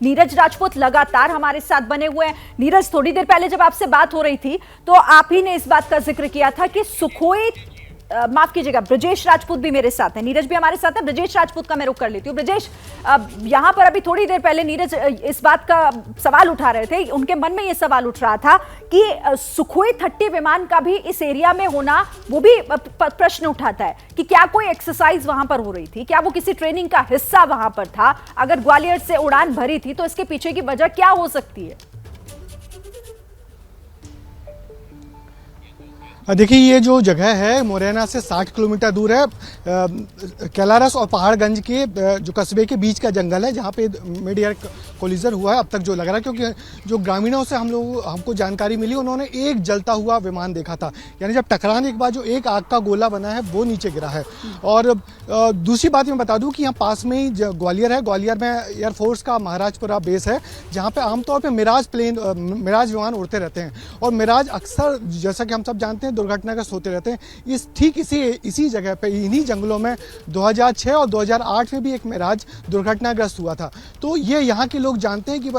नीरज राजपूत लगातार हमारे साथ बने हुए हैं। नीरज, थोड़ी देर पहले जब आपसे बात हो रही थी तो आप ही ने इस बात का जिक्र किया था कि सुखोई माफ कीजिएगा, ब्रजेश राजपूत भी मेरे साथ है, नीरज भी हमारे साथ है। ब्रजेश राजपूत का मैं रुख कर लेती हूँ। ब्रजेश, यहां पर अभी थोड़ी देर पहले नीरज इस बात का सवाल उठा रहे थे, उनके मन में यह सवाल उठ रहा था कि सुखोई 30 विमान का भी इस एरिया में होना, वो भी प्रश्न उठाता है कि क्या कोई एक्सरसाइज वहां पर हो रही थी, क्या वो किसी ट्रेनिंग का हिस्सा वहां पर था? अगर ग्वालियर से उड़ान भरी थी तो इसके पीछे की वजह क्या हो सकती है? देखिए, ये जो जगह है मुरैना से 60 किलोमीटर दूर है। कैलारस और पहाड़गंज के जो कस्बे के बीच का जंगल है जहाँ पे मिड एयर कोलिजन हुआ है अब तक जो लग रहा है, क्योंकि जो ग्रामीणों से हमको जानकारी मिली, उन्होंने एक जलता हुआ विमान देखा था। यानी जब टकराने के बाद जो एक आग का गोला बना है वो नीचे गिरा है। और दूसरी बात मैं बता दूं कि यहाँ पास में ही ग्वालियर है। ग्वालियर में एयरफोर्स का महाराजपुरा बेस है जहाँ पे आमतौर पर मिराज विमान उड़ते रहते हैं। और मिराज अक्सर, जैसा कि हम सब जानते हैं, दुर्घटनाग्रस्त होते रहते हैं। ठीक इसी जगह पे, इन्हीं जंगलों में 2006 और 2008 में भी एक मिराज दुर्घटनाग्रस्त हुआ था। तो ये यहाँ के लोग जानते हैं कि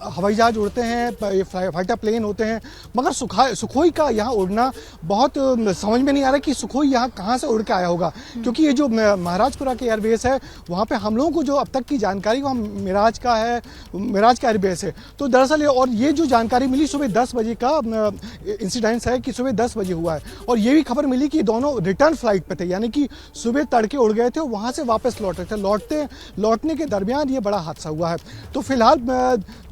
हवाई जहाज उड़ते हैं, फाइटर प्लेन होते हैं, मगर सुखोई का यहाँ उड़ना बहुत समझ में नहीं आ रहा कि सुखोई यहाँ कहाँ से उड़ के आया होगा। क्योंकि ये जो महाराजपुरा के एयरबेस है वहाँ पे हम लोगों को जो अब तक की जानकारी वो मिराज का एयरबेस है। तो दरअसल और ये जो जानकारी मिली सुबह 10 बजे का इंसिडेंस है कि सुबह 10 बजे हुआ है। और ये भी खबर मिली कि दोनों रिटर्न फ्लाइट पे थे, यानी कि सुबह तड़के उड़ गए थे, वहां से वापस लौट रहे थे। लौटने के दरमियान ये बड़ा हादसा हुआ है। तो फिलहाल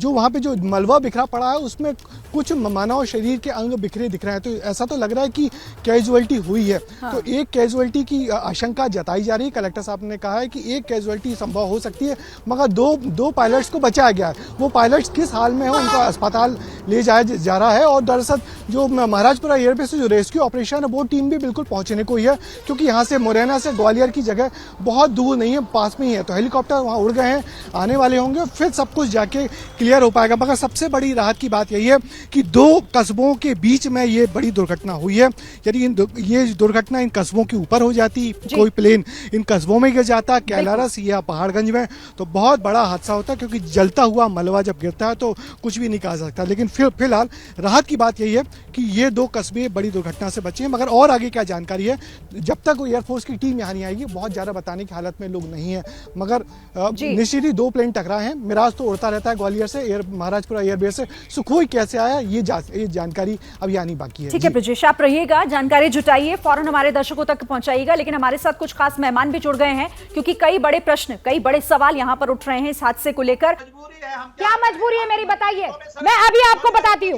जो वहां पे जो मलबा बिखरा पड़ा है उसमें कुछ मानव शरीर के अंग बिखरे दिख रहे हैं। तो ऐसा तो लग रहा है कि कैजुअलिटी हुई है। हाँ। तो एक कैजुअलिटी की आशंका जताई जा रही है। कलेक्टर साहब ने कहा है कि एक कैजुअलिटी संभव हो सकती है, मगर दो पायलट्स को बचाया गया है। वो पायलट्स किस हाल में है उनको अस्पताल ले जाया जा रहा है। और दरअसल जो महाराजपुरा एयरबेस से जो रेस्क्यू ऑपरेशन है वो टीम भी बिल्कुल पहुंचने को ही है, क्योंकि यहाँ से मुरैना से ग्वालियर की जगह बहुत दूर नहीं है, पास में ही है। तो हेलीकॉप्टर वहाँ उड़ गए हैं, आने वाले होंगे, फिर सब कुछ जाके क्लियर हो पाएगा। मगर सबसे बड़ी राहत की बात यही है कि 2 कस्बों के बीच में ये बड़ी दुर्घटना हुई है। यदि ये दुर्घटना इन कस्बों के ऊपर हो जाती, कोई प्लेन इन कस्बों में गिर जाता, कैलारस या पहाड़गंज में, तो बहुत बड़ा हादसा होता, क्योंकि जलता हुआ मलबा जब गिरता है तो कुछ भी नहीं कहा सकता। लेकिन फिलहाल राहत की बात यही है कि ये 2 कस्बे बड़ी दुर्घटना से बचे हैं। मगर और आगे क्या जानकारी है, जब तक वो एयरफोर्स की टीम यहाँ नहीं आएगी, बहुत ज़्यादा बताने की हालत में लोग नहीं है। मगर निश्चित ही 2 प्लेन टकराए हैं। मिराज तो उड़ता रहता है ग्वालियर से, महाराजपुरा एयरबेस से। सुखोई कैसे आया ये जानकारी अभी आनी बाकी है। ठीक है ब्रजेश, आप रहिएगा, जानकारी जुटाइए, फौरन हमारे दर्शकों तक पहुंचाइएगा। लेकिन हमारे साथ कुछ खास मेहमान भी जुड़ गए हैं, क्योंकि कई बड़े प्रश्न, कई बड़े सवाल यहाँ पर उठ रहे हैं इस हादसे को लेकर। क्या मजबूरी है मेरी, बताइए। मैं अभी आपको बताती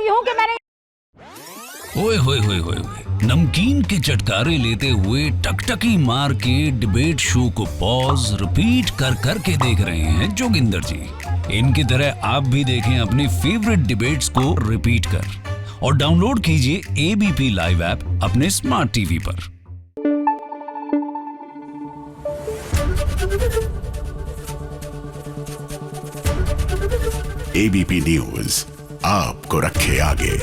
हूँ कि मैंने ओए होए होए होए, नमकीन के चटकारे लेते हुए टकटकी मार के डिबेट शो को पॉज रिपीट कर के देख रहे हैं जोगिंदर जी। इनकी तरह आप भी देखें अपनी फेवरेट डिबेट्स को रिपीट कर, और डाउनलोड कीजिए एबीपी लाइव ऐप अपने स्मार्ट टीवी पर। एबीपी न्यूज आपको रखे आगे।